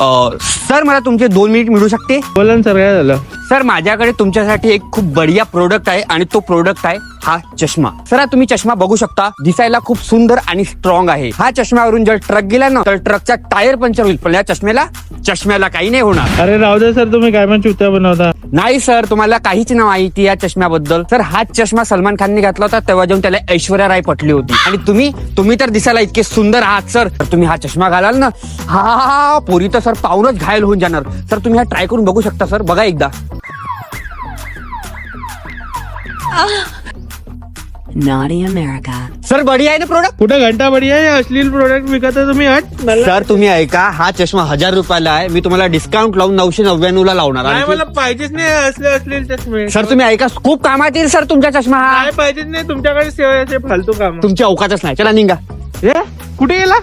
Sir मला तुमचे 2 minute मिळू शकते? बोला ना सर, काय झालं? सर माझ्याकडे तुमच्यासाठी एक खूप बढिया प्रोडक्ट आहे आणि तो प्रोडक्ट आहे हा चष्मा. सर हा तुम्ही चष्मा बघू शकता, दिसायला खूप सुंदर आणि स्ट्रॉंग आहे. हा चष्म्यावरून जर ट्रक गेला ना तर ट्रकचा टायर पंक्चर होईल, पण या चष्म्याला काही नाही होणार. अरे राहू दे सर, तुम्ही काय पण चुत्या बनवता. नाही सर, तुम्हाला काहीच नाही माहिती या चष्म्याबद्दल. सर हा चष्मा सलमान खानने घातला होता तेव्हा जेव्हा त्याला ऐश्वर्या राय पटली होती. आणि तुम्ही तर दिसायला इतके सुंदर आहात सर. तुम्ही हा चष्मा घालाल ना, हा पोरी तर सर पाहूनच घायल होऊन जाणार. सर तुम्ही हा ट्राय करून बघू शकता सर, बघा एकदा. Naughty America. सर बढिया आहे ना प्रोडक्ट? कुठं घंटा बढिया आहे, असलील प्रोडक्ट विकता तुम्ही. सर तुम्ही ऐका, हा चष्मा 1000 रुपयाला आहे. मी तुम्हाला डिस्काउंट लावून 999 ला लावणार. नाही, आणि मला पाहिजेच नाही असलेल चष्मे. सर तुम्ही ऐका, खूप कामात येईल सर तुमचा चष्मा हा. काय पाहिजेच नाही तुमच्याकडे सेवा फालतू काम. तुमची अवकातच नाही. चला निघा. कुठे गेला?